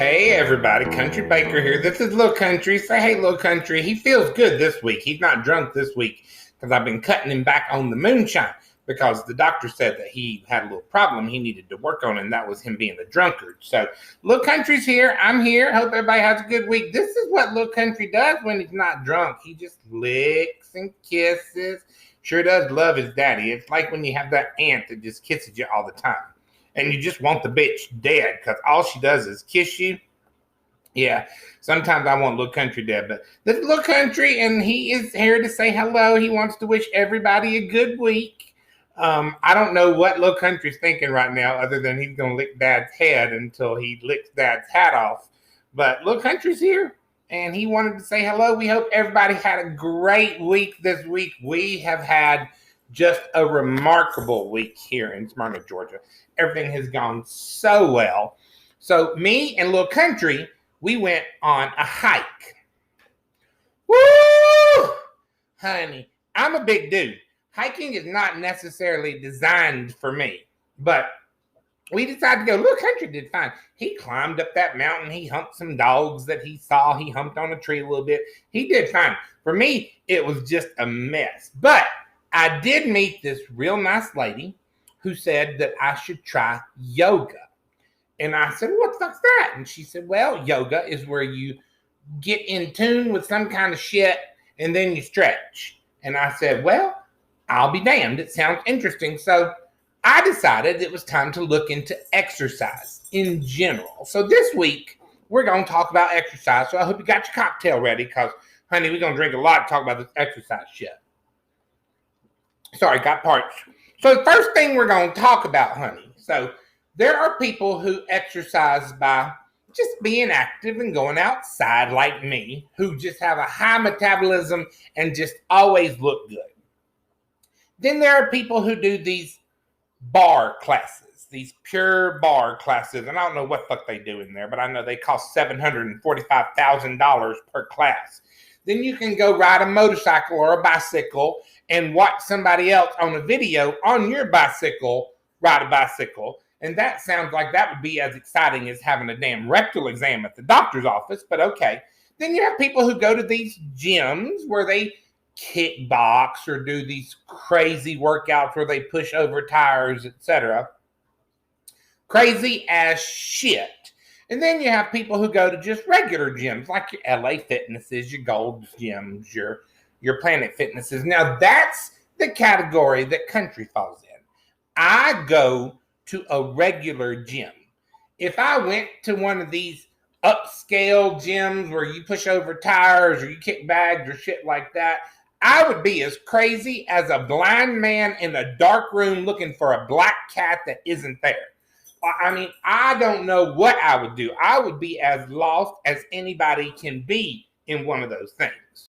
Hey everybody, Country Baker here. This is Lil Country. Say hey, Lil Country. He feels good this week. He's not drunk this week because I've been cutting him back on the moonshine because the doctor said that he had a little problem he needed to work on, and that was him being a drunkard. So Lil Country's here. I'm here. Hope everybody has a good week. This is what Lil Country does when he's not drunk. He just licks and kisses. Sure does love his daddy. It's like when you have that aunt that just kisses you all the time. And you just want the bitch dead because all she does is kiss you. Yeah, sometimes I want Lil Country dead, but this is Lil Country, and he is here to say hello. He wants to wish everybody a good week. I don't know what Lil Country's thinking right now other than he's going to lick Dad's head until he licks Dad's hat off. But Lil Country's here, and he wanted to say hello. We hope everybody had a great week this week. We have had just a remarkable week here in Smyrna, Georgia. Everything has gone so well. So me and Lil Country, we went on a hike. Woo! Honey, I'm a big dude. Hiking is not necessarily designed for me, but we decided to go. Lil Country did fine. He climbed up that mountain. He humped some dogs that he saw. He humped on a tree a little bit. He did fine. For me, it was just a mess. But I did meet this real nice lady who said that I should try yoga. And I said, what the fuck's that? And she said, well, yoga is where you get in tune with some kind of shit and then you stretch. And I said, well, I'll be damned. It sounds interesting. So I decided it was time to look into exercise in general. So this week, we're going to talk about exercise. So I hope you got your cocktail ready because, honey, we're going to drink a lot to talk about this exercise shit. Sorry, got parched. So the first thing we're going to talk about, honey. So there are people who exercise by just being active and going outside like me, who just have a high metabolism and just always look good. Then there are people who do these bar classes, these pure bar classes. And I don't know what the fuck they do in there, but I know they cost $745,000 per class. Then you can go ride a motorcycle or a bicycle and watch somebody else on a video on your bicycle ride a bicycle. And that sounds like that would be as exciting as having a damn rectal exam at the doctor's office, but okay. Then you have people who go to these gyms where they kickbox or do these crazy workouts where they push over tires, etc. Crazy as shit. And then you have people who go to just regular gyms like your LA Fitnesses, your Gold's Gyms, your Planet Fitnesses. Now that's the category that Country falls in. I go to a regular gym. If I went to one of these upscale gyms where you push over tires or you kick bags or shit like that, I would be as crazy as a blind man in a dark room looking for a black cat that isn't there. I mean, I don't know what I would do. I would be as lost as anybody can be in one of those things.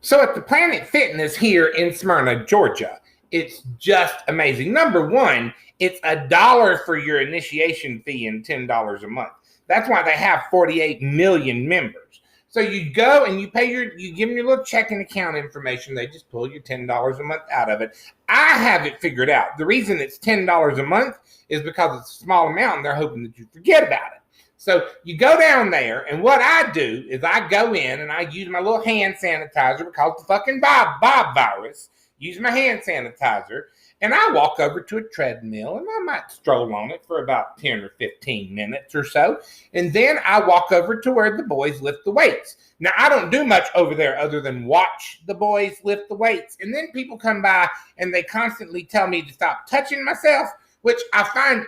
So at the Planet Fitness here in Smyrna, Georgia, it's just amazing. Number one, it's $1 for your initiation fee and $10 a month. That's why they have 48 million members. So you go and you give them your little checking account information. They just pull your $10 a month out of it. I have it figured out. The reason it's $10 a month is because it's a small amount and they're hoping that you forget about it. So you go down there, and what I do is I go in and I use my little hand sanitizer because the fucking Bob virus. Use my hand sanitizer, and I walk over to a treadmill, and I might stroll on it for about 10 or 15 minutes or so, and then I walk over to where the boys lift the weights. Now, I don't do much over there other than watch the boys lift the weights, and then people come by, and they constantly tell me to stop touching myself, which I find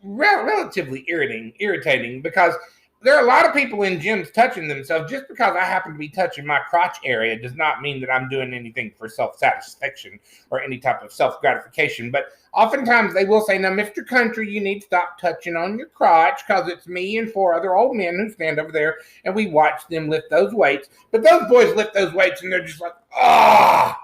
relatively irritating because there are a lot of people in gyms touching themselves. Just because I happen to be touching my crotch area does not mean that I'm doing anything for self-satisfaction or any type of self-gratification. But oftentimes they will say, now, Mr. Country, you need to stop touching on your crotch because it's me and 4 other old men who stand over there and we watch them lift those weights. But those boys lift those weights and they're just like, ah.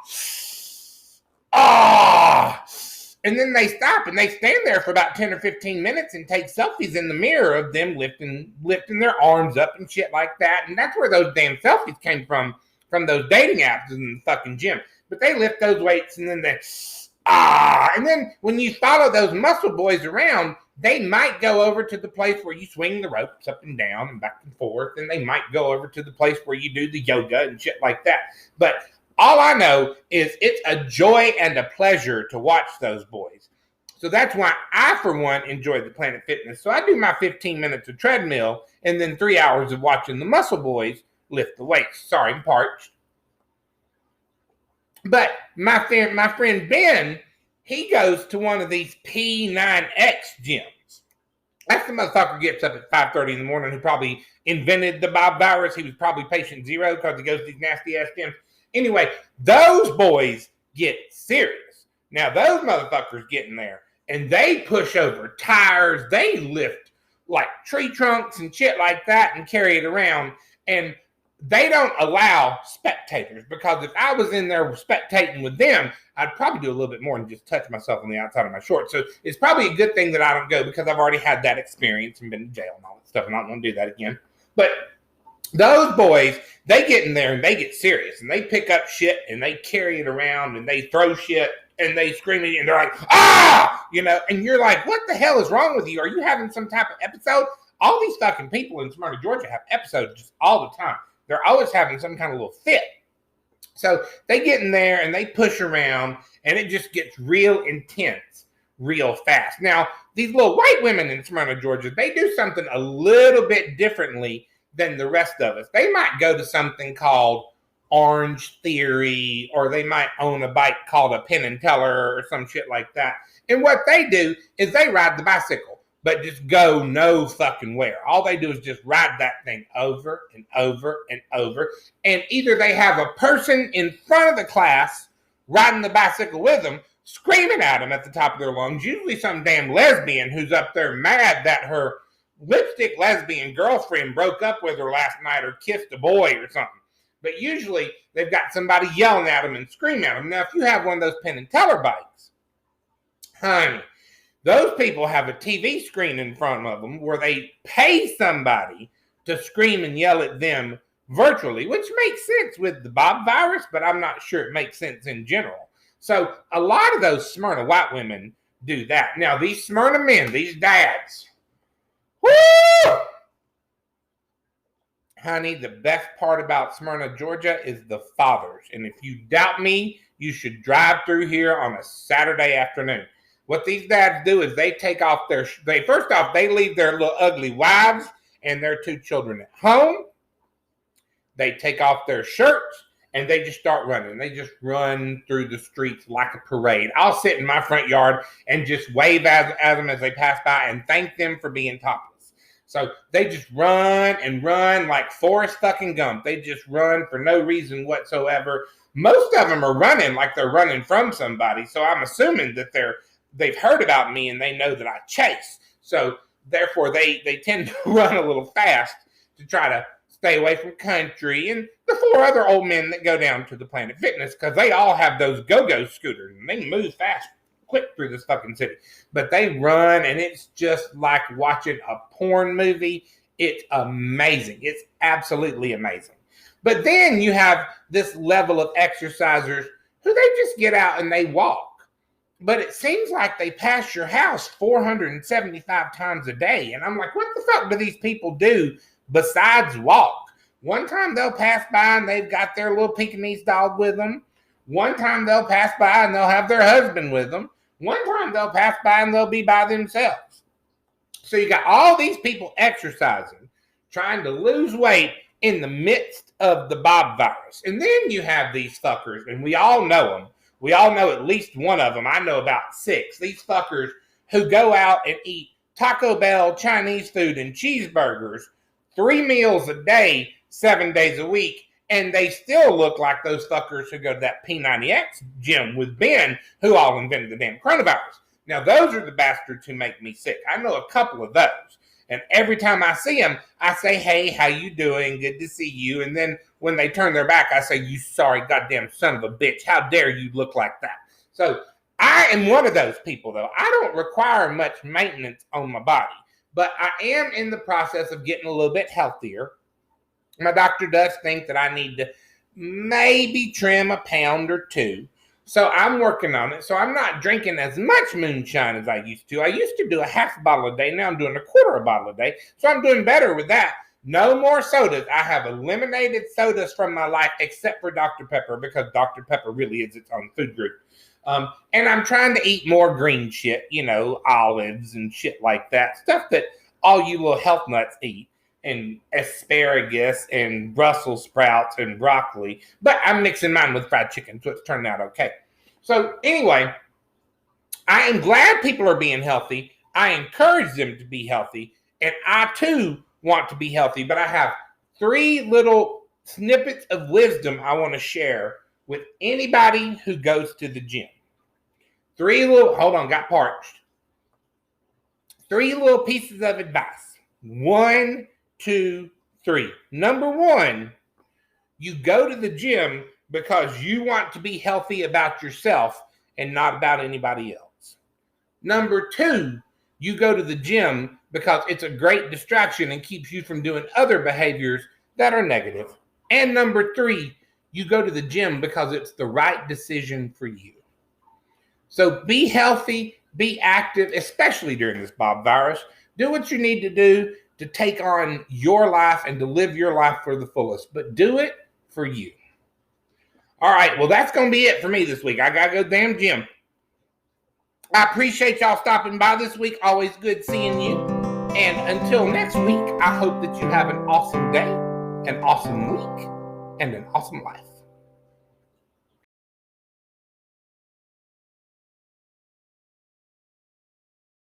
And then they stop and they stand there for about 10 or 15 minutes and take selfies in the mirror of them lifting their arms up and shit like that. And that's where those damn selfies came from those dating apps in the fucking gym. But they lift those weights and then they, and then when you follow those muscle boys around, They might go over to the place where you swing the ropes up and down and back and forth, and they might go over to the place where you do the yoga and shit like that. But all I know is it's a joy and a pleasure to watch those boys. So that's why I, for one, enjoy the Planet Fitness. So I do my 15 minutes of treadmill and then 3 hours of watching the muscle boys lift the weights. Sorry, I'm parched. But my friend Ben, he goes to one of these P90X gyms. That's the motherfucker gets up at 5:30 in the morning who probably invented the Bob virus. He was probably patient zero because he goes to these nasty-ass gyms. Anyway, those boys get serious. Now, those motherfuckers get in there, and they push over tires. They lift like tree trunks and shit like that and carry it around. And they don't allow spectators, because if I was in there spectating with them, I'd probably do a little bit more than just touch myself on the outside of my shorts. So it's probably a good thing that I don't go, because I've already had that experience and been to jail and all that stuff, and I don't want to do that again. But those boys, they get in there and they get serious, and they pick up shit and they carry it around and they throw shit and they scream at you and they're like, ah, you know, and you're like, what the hell is wrong with you? Are you having some type of episode? All these fucking people in Smyrna, Georgia have episodes just all the time. They're always having some kind of little fit. So they get in there and they push around, and it just gets real intense real fast. Now, these little white women in Smyrna, Georgia, they do something a little bit differently than the rest of us. They might go to something called Orange Theory, or they might own a bike called a Penn and Teller or some shit like that. And what they do is they ride the bicycle, but just go no fucking where. All they do is just ride that thing over and over and over. And either they have a person in front of the class riding the bicycle with them, screaming at them at the top of their lungs, usually some damn lesbian who's up there mad that her lipstick lesbian girlfriend broke up with her last night or kissed a boy or something. But usually they've got somebody yelling at them and screaming at them. Now, if you have one of those Penn and Teller bikes, honey, those people have a TV screen in front of them where they pay somebody to scream and yell at them virtually, which makes sense with the Bob virus, but I'm not sure it makes sense in general. So a lot of those Smyrna white women do that. Now, these Smyrna men, these dads, woo! Honey, the best part about Smyrna, Georgia is the fathers. And if you doubt me, you should drive through here on a Saturday afternoon. What these dads do is they take off first off, they leave their little ugly wives and their 2 children at home. They take off their shirts and they just start running. They just run through the streets like a parade. I'll sit in my front yard and just wave at them as they pass by and thank them for being topless. So they just run and run like Forrest fucking Gump. They just run for no reason whatsoever. Most of them are running like they're running from somebody. So I'm assuming that they've heard about me and they know that I chase. So therefore they tend to run a little fast to try to stay away from country and the 4 other old men that go down to the Planet Fitness, because they all have those go-go scooters and they move fast, quick through this fucking city. But they run and it's just like watching a porn movie. It's amazing. It's absolutely amazing. But then you have this level of exercisers who they just get out and they walk. But it seems like they pass your house 475 times a day. And I'm like, what the fuck do these people do besides walk? One time they'll pass by and they've got their little Pekingese dog with them. One time they'll pass by and they'll have their husband with them. One time they'll pass by and they'll be by themselves. So you got all these people exercising, trying to lose weight in the midst of the Bob virus. And then you have these fuckers, and we all know them. We all know at least one of them. I know about 6. These fuckers who go out and eat Taco Bell, Chinese food, and cheeseburgers 3 meals a day, 7 days a week, and they still look like those fuckers who go to that P90X gym with Ben, who all invented the damn coronavirus. Now, those are the bastards who make me sick. I know a couple of those. And every time I see them, I say, hey, how you doing? Good to see you. And then when they turn their back, I say, you sorry goddamn son of a bitch. How dare you look like that? So I am one of those people, though. I don't require much maintenance on my body, but I am in the process of getting a little bit healthier. My doctor does think that I need to maybe trim a pound or 2. So I'm working on it. So I'm not drinking as much moonshine as I used to. I used to do a half bottle a day. Now I'm doing a quarter a bottle a day. So I'm doing better with that. No more sodas. I have eliminated sodas from my life except for Dr. Pepper because Dr. Pepper really is its own food group. And I'm trying to eat more green shit, olives and shit like that. Stuff that all you little health nuts eat. And asparagus and Brussels sprouts and broccoli. But I'm mixing mine with fried chicken, so it's turned out okay. So anyway, I am glad people are being healthy. I encourage them to be healthy. And I too want to be healthy. But I have 3 little snippets of wisdom I want to share with anybody who goes to the gym. 3 little, hold on, got parched. 3 little pieces of advice. 1, 2, 3. Number 1, you go to the gym because you want to be healthy about yourself and not about anybody else. Number 2, you go to the gym because it's a great distraction and keeps you from doing other behaviors that are negative. And number 3, you go to the gym because it's the right decision for you. So be healthy, be active, especially during this Bob virus. Do what you need to do to take on your life and to live your life for the fullest, but do it for you. All right, well, that's going to be it for me this week. I got to go damn gym. I appreciate y'all stopping by this week. Always good seeing you. And until next week, I hope that you have an awesome day, an awesome week, and an awesome life.